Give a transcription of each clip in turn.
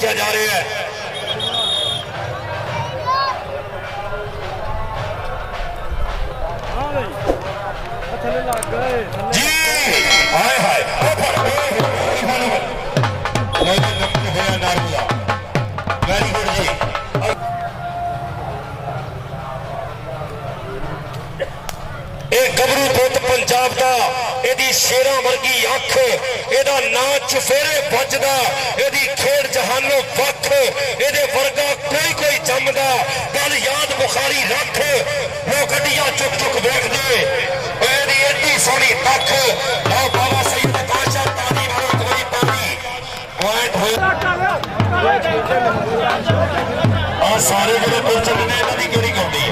देखा जा रहा है। जी हाय हाय वेरी गुड जी। गबरू पुत पंजाब का यदी शेरा वर्गी अख एदा ना चुफेरे बजदा यदी खेड जहानों वख एदे वर्गा कोई कोई जमदा गल याद बुखारी रख वो गड्डियां चुक चुक वेखदे एदी एडी सोहनी तख आओ बाबा सईद काशा ताली मारो कोई पानी पॉइंट हो आ सारे जेडे पुल चलने इन्हां दी केड़ी गौंदी है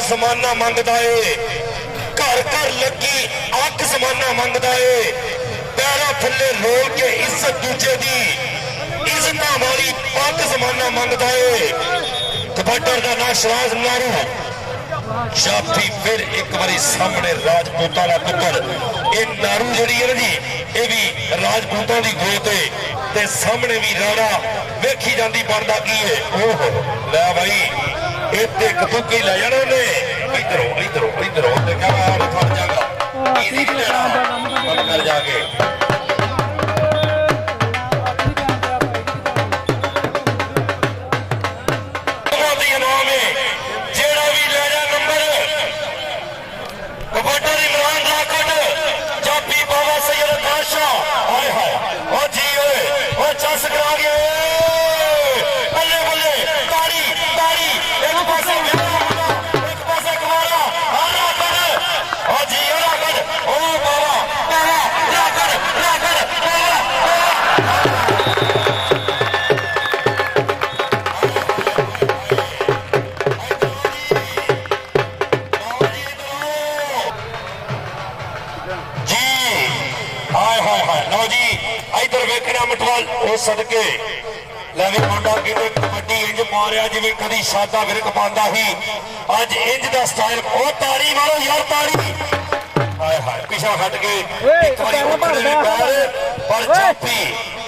समाना मंगदा है घर घर लगी अख समाना मंगदा है पैरों थले रोल के इज्जत दूजे दी इज्जत वाली पग जमाना मंगदा है। कबड्डर का ना शराज नारू जाफी फिर एक बारी सामने राजपूतां दा पुत्तर ये नारू जिहड़ी है जी ये भी राजपूतां दी गोत है ते सामने भी राणा वेखी जांदी बनदा की है। ओहो लै भाई इत्ते कतुकी लै जाना उन्हें इधरों इधरों इधरों ते कहा मैं फड़ जागा इजी नहीं लेना कर जाके सदके लैवी मुंडा कहते कबड्डी इंज मारिया जिवें कदी सादा विरक पांदा ही अज इंज दा स्टाइल ओ ताड़ी मारो यार ताड़ी हाय हाय पिछा हट के एक बारी ऊपर पैर पर चापी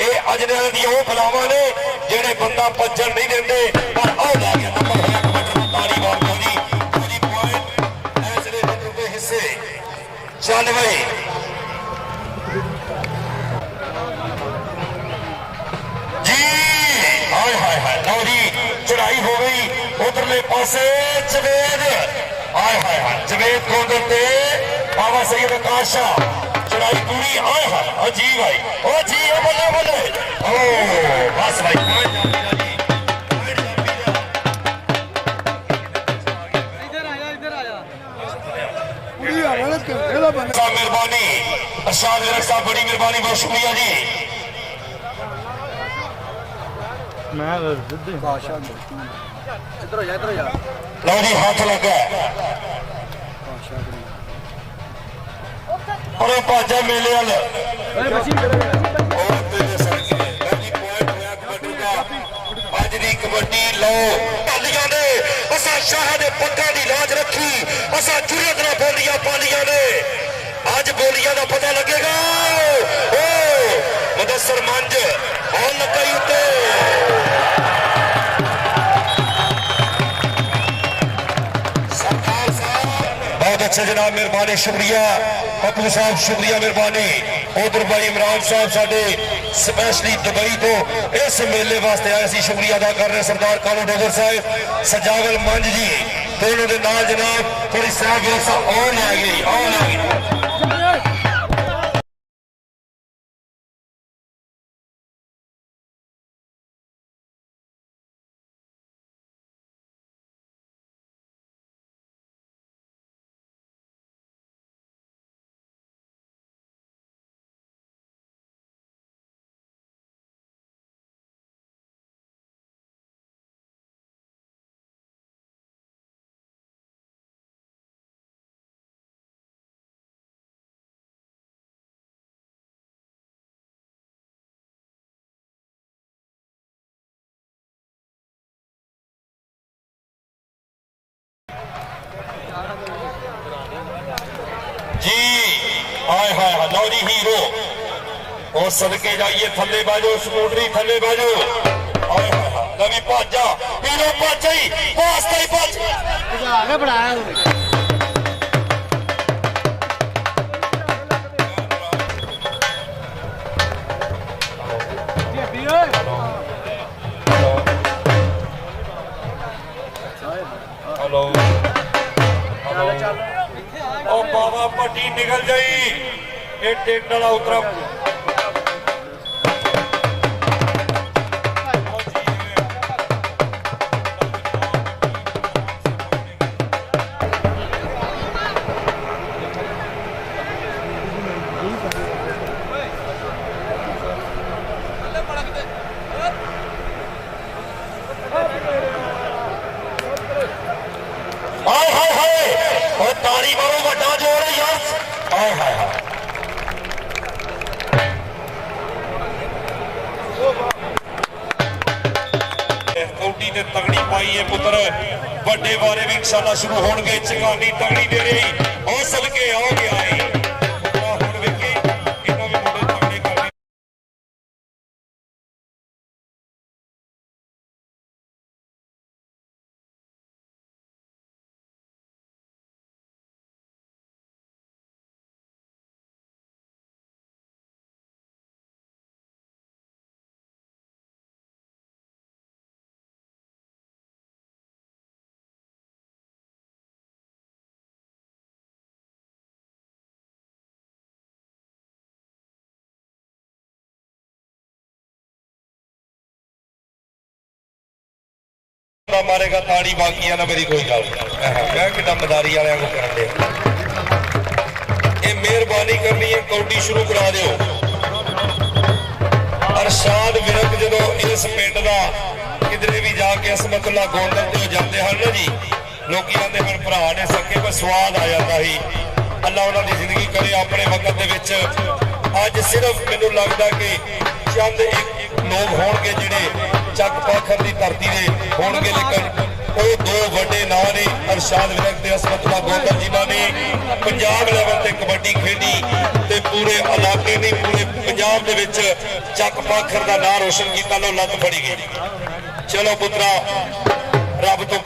ए अजने दी ओ बलावां ने जेड़े बंदा भज्जण नहीं देंदे पर ओ लै गया नंबर होया कबड्डी ताड़ी मारदा जी पूरी पॉइंट ऐसरे दे हिस्से चल भाई चढ़ाई हो गई उधरले पासे जवेद आए हाय हाय जवेद को देते बाबा सईद काशा चढ़ाई पूरी आए हाय ओ जी भाई ओ जी ओ बोले बोले ओ बस भाई मेहरबानी अरशाद विरक साहब बड़ी मेहरबानी बहुत शुक्रिया जी। लो जी हाथ लगा और भाजा मेले वाल अज दी कबड्डी लो पालियां ने असा शाह ने पग्गां दी लाज रखी असा जुर्रत नाल बोलियां पालियां ने अज बोलियां दा पता लगेगा ओ मुदस्सर मंज और लगा उत्ते अच्छा जनाब मेहरबानी शुक्रिया पप्पू साहब शुक्रिया मेहरबानी उधर भाई इमरान साहब साडे स्पेशली दुबई तो इस मेले वास्ते आए सी शुक्रिया अदा कर रहे सरदार कालू डोगर साहब सजावल मंज जी दोनों के नाल जनाब थोड़ी साहब और आ गई जी हाय हाय हाय लो जी हीरो और सदके जाइए थले बाजो स्कूटरी थले बाजो हाय हाय हाय लवी भाजा हीरो भाजा ही वास्ता ही भाजा आगे बढ़ाया हेलो ओ बाबा पट्टी निकल जाई ये टेक डाला उतरा हाय हाय हाय और ताड़ी मारो बड़ा जोर है यार हाय हाय हाय कौटी ने तगड़ी पाई है पुत्र बड़े बारे भी इंशाल्लाह शुरू होंगे चगानी तगड़ी दे रही और सदके आ गया है हुण वेखी इन्हां भी मुंडे तगड़े कर मारेगा ताड़ी बाकी ना मेरी कोई गल मैं कि मदारी वाले को कर दे मेहरबानी करनी है कौडी शुरू करा दो अरशाद विरक जो इस पिंड का किधरे भी जाके असमतुल्ला गोंदल ते जाते हैं ना जी लोग आते हैं भरा ने सके पर स्वाद आ जाता ही अल्लाह उन्होंने जिंदगी करे अपने वक्त के अज सिर्फ मैनू लगता कि चंद एक लोग होंगे जिहड़े चक पाखर की धरती के होंगे लेकिन वो दो बड़े नां ने अरशाद विरक ते असमतुल्ला गोंदल जिन्होंने पंजाब लेवल ते कबड्डी खेडी ते पूरे इलाके नहीं पूरे पंजाब दे विच चक पाखर का नां रोशन किया लो लत फड़ी गई चलो पुत्रा रब तो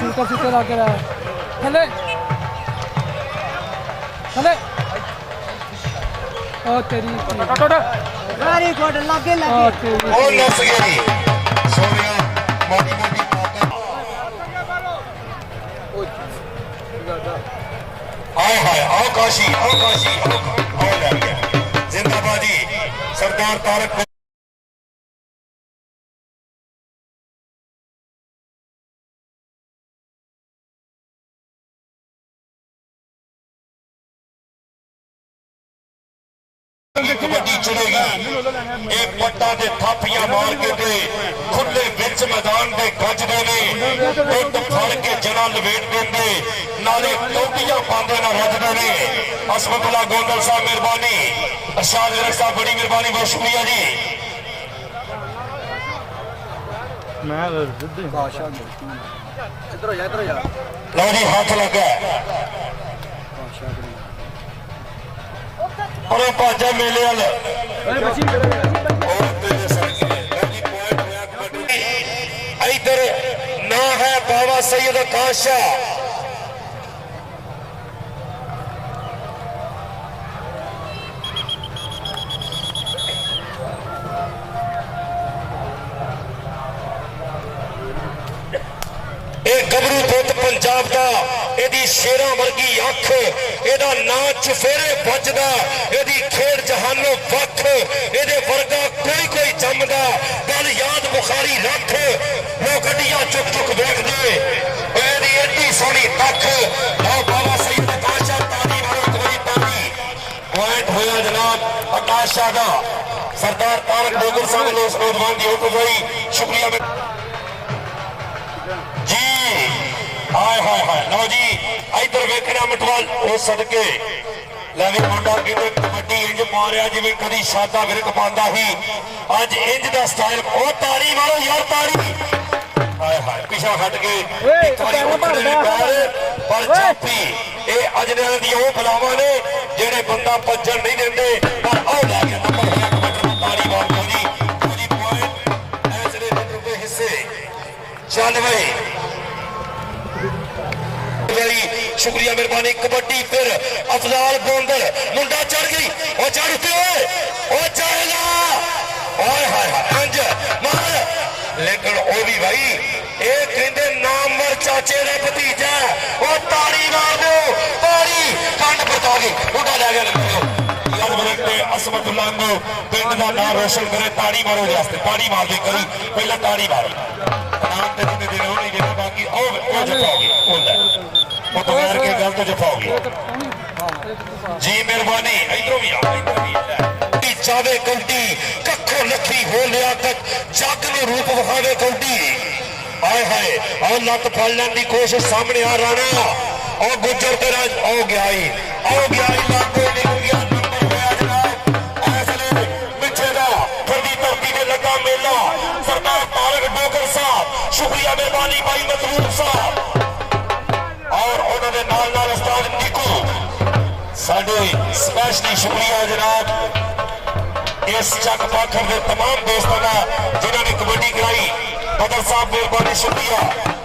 सूटर सूटर लगे रहा थले थले ओ तेरी गाड़ी कोड लगे लगे ओ नस गई सोनिया मोटी मोटी हाय हाय आओ काशी आओ जिंदाबादी सरदार तारक कबड्डी चलेगी एक पट्टा दे थापियां मार के दे खुले विच मैदान दे गजदे ने उठ फड़ के जना लपेट देंगे नाले टोपियां पांदे ना रजदे ने असमतुल्ला गोंदल साहब मेहरबानी अरशाद विरक साहब बड़ी मेहरबानी बहुत शुक्रिया जी लो जी हाथ लगा और भाजा मेले इधर ना है बाबा सैयद काशाह जापदा एदी शेरां वर्गी अख एदा नां चुफेरे बजदा एदी खेड जहानों वख एदे वर्गा कोई जमदा गल याद बुखारी रख लो गड्डियां चुक चुक वेखदे एदी एडी सोहनी तख लो बाबा सईद आकाशा ताली मारो कोई ताली पॉइंट होया जनाब आकाशा दा सरदार तारक डोगर साहब ने उस नौजवान की हुक्म हुई शुक्रिया जी हाय हाय हाय लो जी इधर वेखना मटवाल वो सदके लवे मुंडा कहते कबड्डी इंज मारिया जिवें कदी शादा विरक पांदा ही अज इंज दा स्टाइल ओ ताड़ी मारो यार ताड़ी हाय हाय पिछा हट के एक बारी उठदे ने पैर पर चापी ए अजने दी ओ बलावां ने जेड़े बंदा भज्जण नहीं देंदे पर ओ लै के नंबर होया कबड्डी नु ताड़ी मार जी पॉइंट ऐसरे नंबर के हिस्से चल भाई शुक्रिया मेहरबानी कबड्डी फिर अफजाल बोंदल मुंडा चढ़ गई और चढ़ते और चढ़ेगा हाय हाय अंज मार लेकिन ओ भी भाई ए कहंदे नामवर चाचे दा भतीजा और ताड़ी मार दो ताड़ी कंड बता गई मुंडा ले गया याद बरकते असमतुल्लाह को पिंड दा नाम रोशन करे ताड़ी मारो दे वास्ते ताड़ी मार दे करी पहला ताड़ी मारो नाम ते दिन दिन होनी जे बाकी ओ जपाओगे होंदा वो तो यार के गल तो जपाओगे जी मेहरबानी इधरों भी चावे कौडी कखो लखी हो लिया तक जग नु रूप विखावे कौडी हाय हाय और लत फड़ लैन दी कोशिश सामने आ राणा और गुजर तेरा हो गया ही लागो निकल गया नंबर होया जनाब ऐसले पिछे दा खड़ी धरती ते लगा मेला सरदार तारक डोगर साहब शुक्रिया मेहरबानी भाई मतलूब साहब और उन्होंने नाल उस्ताद निकू साडे स्पेशली शुक्रिया जनाब इस चक पाखर के तमाम दोस्तों का जिन्होंने कबड्डी कराई बदर साहब मेहरबानी शुक्रिया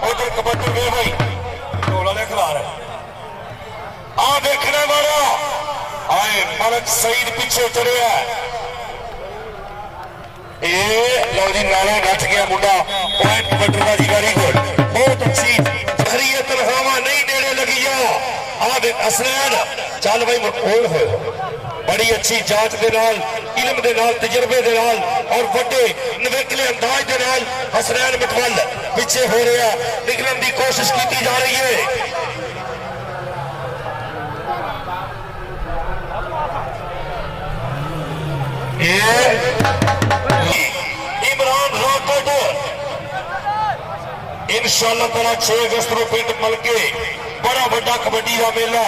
उधर कबड्डी में भाई टोला ने खिला रहे आ देखने वाला आए मलक सईद पीछे चढ़े लो जी नालों नच गया मुंडा पॉइंट कबड्डी का जी वेरी गुड बहुत अच्छी तनख्वाह नहीं देने लगी असलैन चल भाई मकबूल हो बड़ी अच्छी जांच के नाल इल्म दे नाल तजर्बे दे नाल और बड़े नवेकले अंदाज दे नाल हसनैन मटवल पीछे हो रहा निकलने की कोशिश की जा रही है इमरान रॉकेट इंशाअल्लाह ताला 6 अगस्त को पिंड मलके बड़ा बड़ा कबड्डी का मेला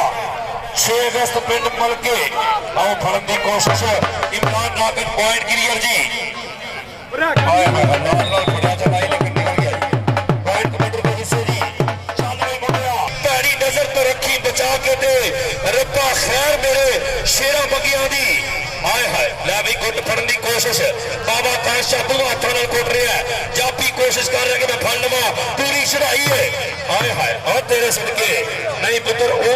6 अगस्त पिंड मलके आओ फड़न की कोशिश इमरान रॉकेट पॉइंट क्लियर जी पैड़ी नजर तो रखी बचा के दे रब्बा खैर मेरे शेरा बगिया दी हाय हाय लै भी गुट फड़न की कोशिश बाबा काशा दो हाथों नाल कुट रहा है जापी कोशिश कर रहा कि मैं फड़ लवा पूरी चढ़ाई है हाय हाय और तेरे सदके नहीं पुत्र ओ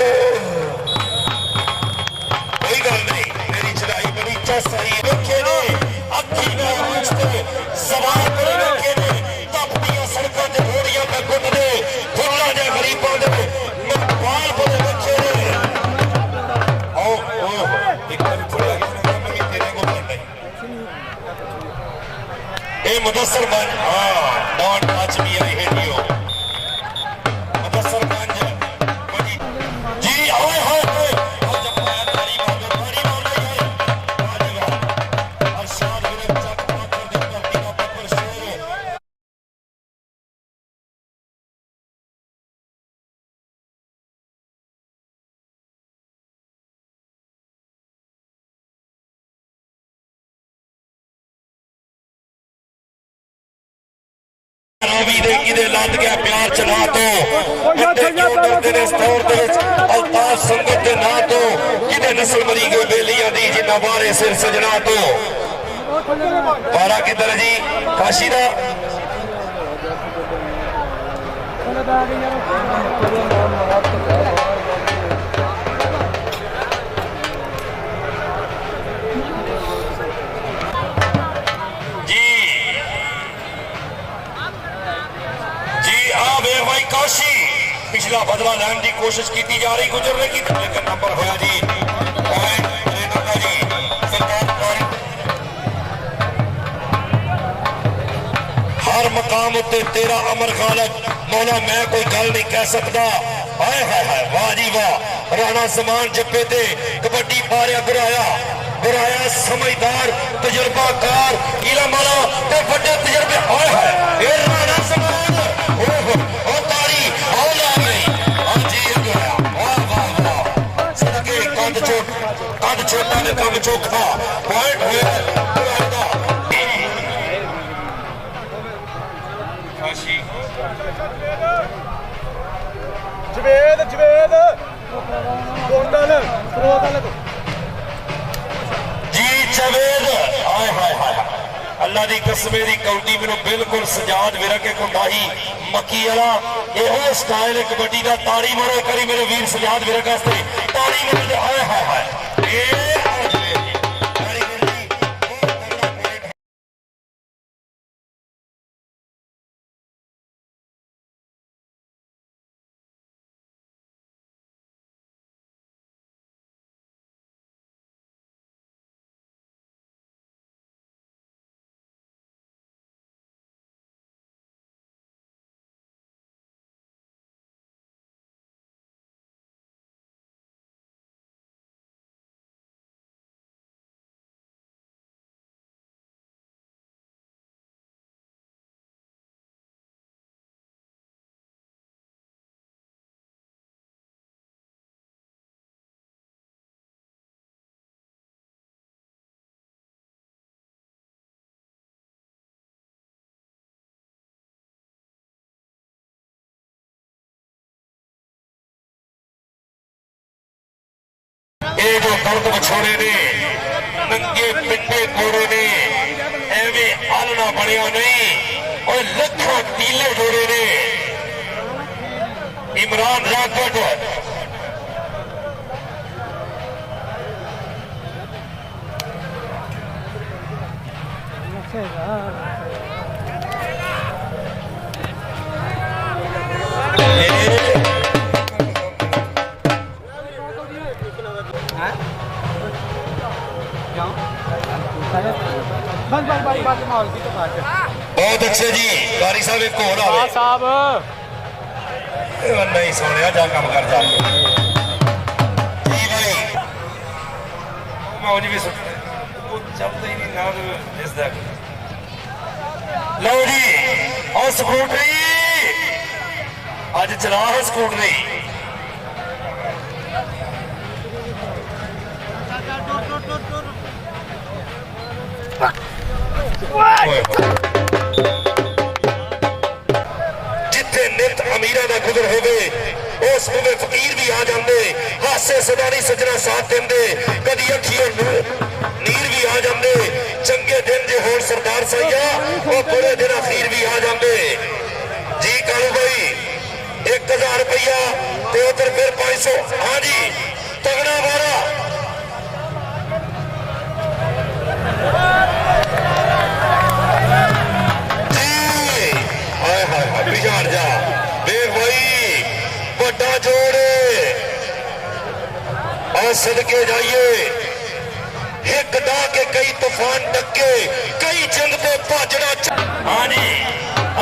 कोई गल नहीं मेरी चढ़ाई बड़ी चस आई रखे ने अखी ना पूछते सवाल करे रखे ने तपदियां सड़कों ते घोड़ियां पे गुट दे फुल्ला दे गरीबां दे मकबाल पर रखे ने ओ एक बार फुल्ला ए मुदस्सर बन don't touch me I hate you Mudassar बन जी ओए होए और जब मैं तारी मार रही है अरशाद विरक चक पाकर दे धरती का पर शेर लद गया प्यार चला तो अल्ताफ संगत के ना तो कि नस्ल मरी गई बेलियां दी जिन्ना बारे सिर सजना तो बारा किधर जी काशी दा काशी पिछला बदला लैन की कोशिश की जा रही गुजरने की, लेकिन नंबर होया जी हर मकाम उत्ते तेरा अमर खालक मौला, मैं कोई गल नहीं कह सकता। हाय हाय हाय, वाह जी वाह। राणा समान जप्पे ते कबड्डी पारिया गुराया समझदार तजुर्बाकार इलम वाला ते बड़े तजुर्बे। हाय हाय, ये राणा समान ओ तारी आओ ला गई। हां जी ये गुराया, वाह वाह वाह। सदके कद छोटा ने कम चोखा पॉइंट हुए जवेद जी जवेद। हाय हाय हाय, अल्लाह की कसमे की काउंटी मैनू बिल्कुल सजाद विरक एक हुंदा ही मक्की वाला यह स्टाइल कबड्डी का। ताड़ी मारो करी मेरे वीर सजाद विरक वास्ते, ताड़ी मारो। हाय हाय हाय, ये जो दर्द विछोड़े ने नंगे पिंडे कोड़े ने एवं आलना बनया नहीं, और लखों टीले जोड़े ने। इमरान राघव बहुत अच्छे जी। कारी साहब एक होर आवे साहब नहीं सोने जा काम कर जा जी भाई। मौज भी वो चलता ही नहीं ना इसका। लो जी और स्कूटरी अज चला है स्कूटरी। जिथे नित अमीरा का गुजर होवे उस वे फकीर भी आ जाते, हासे सदानी सजना साथ देंदे, कदी अखियों नीर भी आ जाते। चंगे दिन जो होण सरदार साइया वो बुरे दिन अखीर भी आ जाते जी। कालू भाई 1000 रुपया ते उधर फिर 500। हाँ जी तगड़ा मारा बिगाड़ जा देख भाई, बड़ा जोड़ और सदके जाइए। एक डा के कई तूफान डके, कई जंग पे भाजड़ा। हाँ जी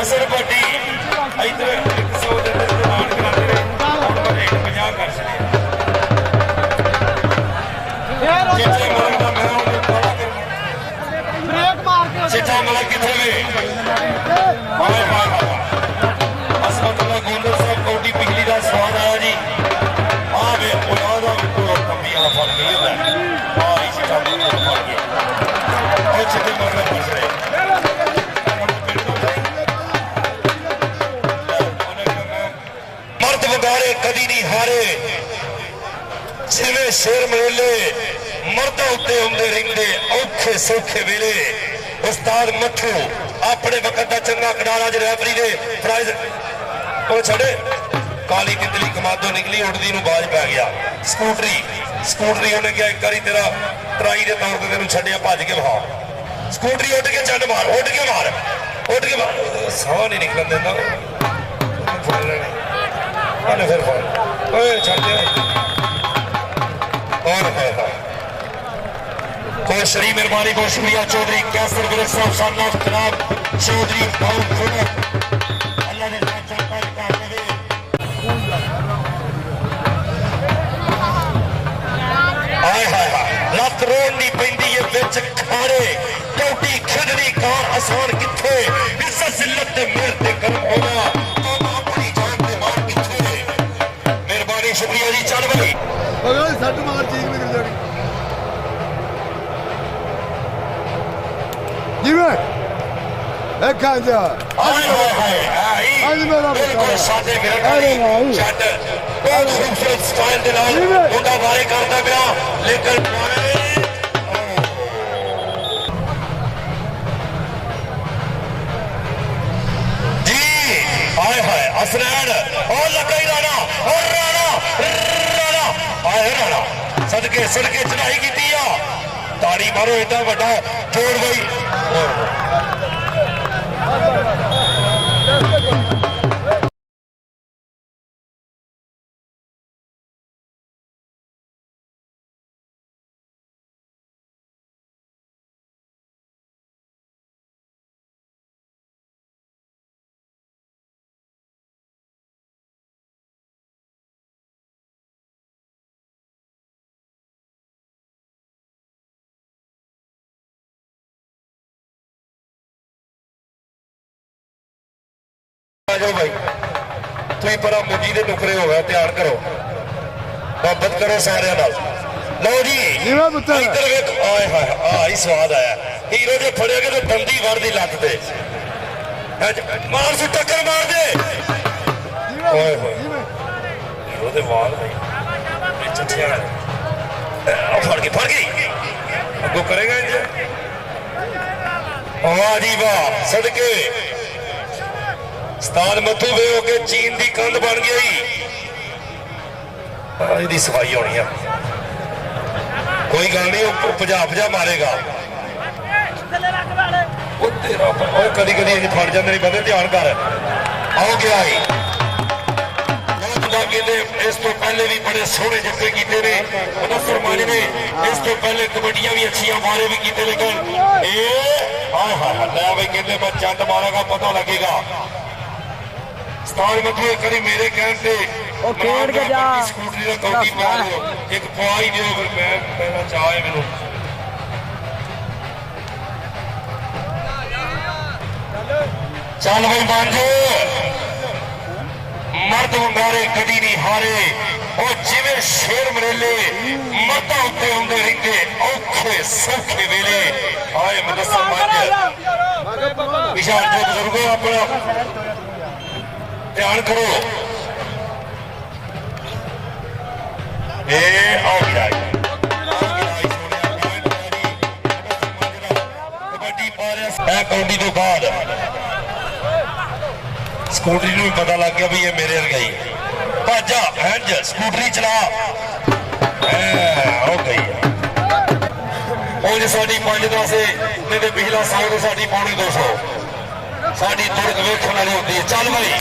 असर बड़ी इधर 100 कराते रहे 150 कर चले। चिट्ठा मला किथे गोंदल साहब कौटी पिछली का स्वाद आया जी। हाँ वे कमी वाला फल नहीं होता। हाँ इसी का फल गया और चिट्ठे मरने फस रहे। मर्द वगारे कदी नहीं हारे, जिवें शेर मेले मर्दा उत्ते आउंदे रहिंदे औखे सौखे वेले। उस्ताद मथू अपने वक्त का चंगा खिडारा च रैफरी दे प्राइज छड़े। काली तितली कमादो निकली उड़दी नूं बाज पै गया। स्कूटरी उन्हें क्या एक बारी तेरा ट्राई के तौर पर तेन छड़िया भज के विखा। स्कूटरी उठ के चंड मार, उठ के मार, उठ के मार। सह नहीं निकलन देना। ਉਹਨੇ ਫਿਰ ਫੜ ਓਏ ਛੱਡ ਦੇ और है बहुत शरी मेहरबानी बहुत शुक्रिया चौधरी कैसर विरक साहब साहब जनाब चौधरी अल्लाह ने आए हाय लत रोनी पैंदी है विच खाड़े टोटी खिदनी कार आसान किथे इज्जत जिल्लत ते मेल ते करम होना अपनी जान ते मार किथे मेहरबानी शुक्रिया जी चल भाई अगर सट मार चीज निकल जाएगी जी मैं एक खा जा हाय हाय हाय आज मेरा बिल्कुल सादे मेरा छट बहुत खूबसूरत स्टाइल दे नाल मुंडा वारे करदा पिया लेकिन जी हाय हाय असरैन और लगाई राणा और राणा आए राणा सदके सदके चढ़ाई की ताड़ी मारो इतना बड़ा जोड़ गई जाओ भाई तुम पर मुंजी के टुकड़े हो गए ध्यान करो मोहब्बत करो सारे लो जी इधर वेख आए हाय स्वाद आया हीरो जो फड़े गए तो बंदी वड़ दी लत पे मार से टक्कर मार दे हीरो दे वाल भाई चिट्ठियां फड़ गई अगो करेगा इंज वाह जी वाह सदके स्तान मथू वे होके चीन की कंध बन गई इसकी सफाई होनी है कोई गल नहीं भजा मारेगा कदी कदी फट जाते नहीं पता ध्यान कर आओ गया इस तो पहले भी बड़े सोहने जत्थे किए ने मुदस्सिर मानी ने इस तो पहले कबड्डियां भी अच्छी मारे भी किए लेकिन हाय हाय लै भाई कहते मैं चंद मारागा पता लगेगा स्टार मतलब करी मेरे कहने स्कूटरी का कौटी पा लो एक पवा ही दियो फिर मैं पहला चाहे मैनू चल भाई मांझो मर्द अंगारे कदी नहीं हारे और जिवें शेर मरेले मर्दा उत्ते आउंदे रहिंदे औखे सौखे वेले आए मुदस्सिर मांझ विशाल जो बुजुर्गो अपना ध्यान करो कबड्डी तो बाद स्कूटरी भी पता लग गया भी ये मेरे रही भाजा हैंज स्कूटरी चला हो गई साड़ी 5-10 नहीं तो पिछला साल तो साड़ी पौनी 200 साड़ी तुरक वेखण वाली होती है चल भाई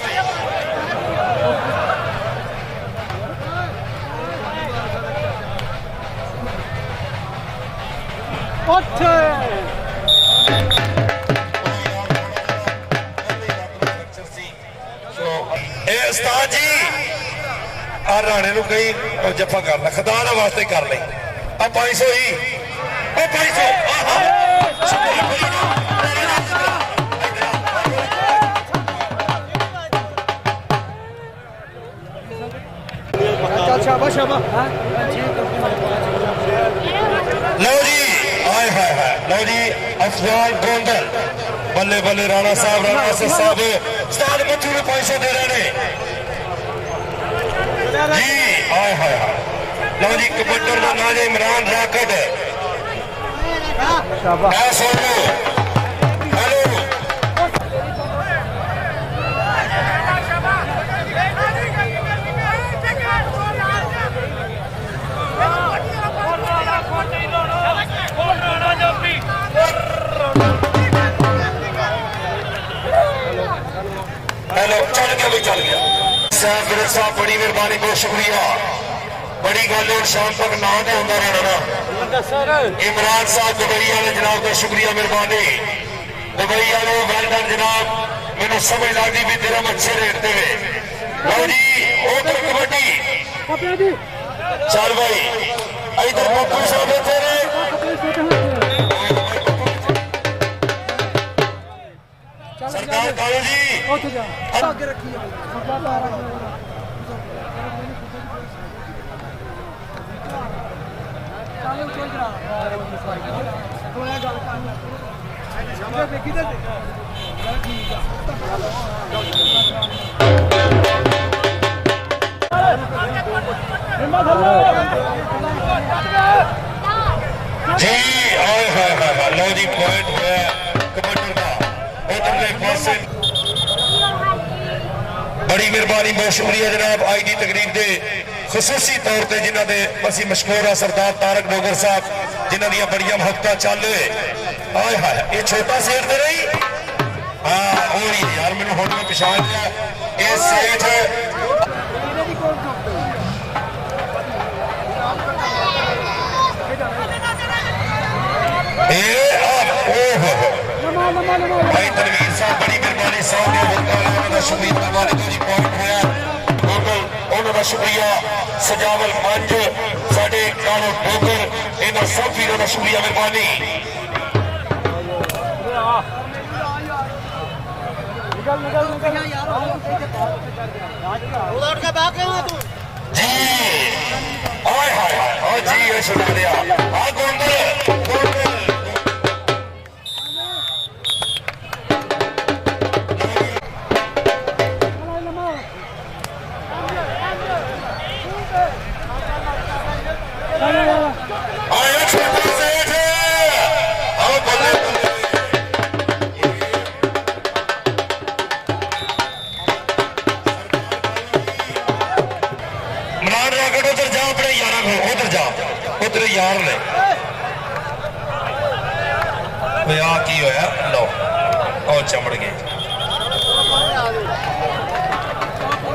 उस्ताद जी आ राणे नूं कई जफा कर लै खुदा दे वास्ते कर ले आ 500 ही 500 लो जी हाय हाय हाय लो जी अफजाल गोंदल बल्ले बल्ले राणा साहब उस्ताद मथू ने 500 दे रहे हैं जी हाय हाय हाय लो जी कबड्डर का नाम है इमरान राकट हेलो हेलो चल गया भाई चल गया साहब गिरक साहब बड़ी मेहरबानी, बहुत शुक्रिया। बड़ी गल और शाम तक ना तो होंदा रहना ना। इमरान साहब दुबई वाले जनाब का शुक्रिया मेहरबानी। दुबई वालों वेल डन जनाब, मैनू समझ लगती भी तेरा अच्छे रेट दे। लो जी उधर कबड्डी चल भाई, इधर पप्पू साहब तेरे सरदार कालू जी आगे रखिए जी आए हाय हाय हाय, लो जी पॉइंट है कमांडर का उधरले पासे। बड़ी मेहरबानी, बहुत शुक्रिया जनाब। आज की तकरीर के खसूसी तौर पर जिन्हों ने असी मशहूर है सरदार तारक डोगर साहब, जिन्हों दी बड़िया मुहब्बत चल आए हाय। ये छोटा सेठ तो नहीं, हाँ वही यार, मैंने हुण मैं पछाण लिया ये सेठ। भाई तनवीर साहब बड़ी मेहरबानी, शुक्रिया उन्होंने शुक्रिया। सजावल मंज साडे कालो डोगर, इन्होंने सब वीरों का शुक्रिया मेहरबानी। जी आए हाय हाय जी, ये सुना दिया आ गोंदल यार ने आ की होया लो और चमड़ गए।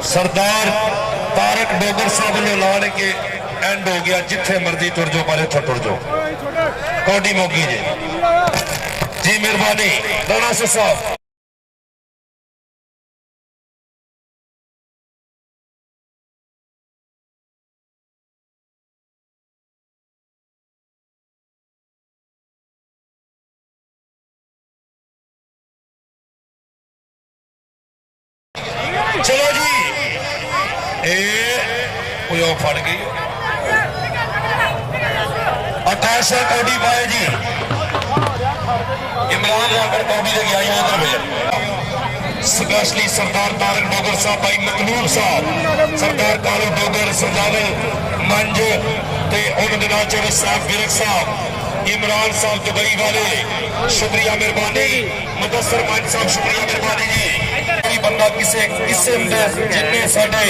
सरदार तारक डोगर साहब ने लाने के एंड हो गया, जिथे मर्जी तुर जाओ पर इथों तुर जाओ। कौडी मोगी जी मेहरबानी राणा साहब। चलो जी ये फट गई 18 कौडी पाए जी। इमरान राकर कौडी लगी आई उधर में स्पेशली सरदार तारक डोगर साहब, भाई मकनूर साहब, सरदार कालू डोगर, सजावल मंज ते उन्होंने नाल चौधरी साहब गिरक साहब, इमरान साहब दुबई वाले शुक्रिया मेहरबानी। मुदस्सर मंज साहब शुक्रिया मेहरबानी जी। बंदा किसे किस्म दे जिन्ने साडे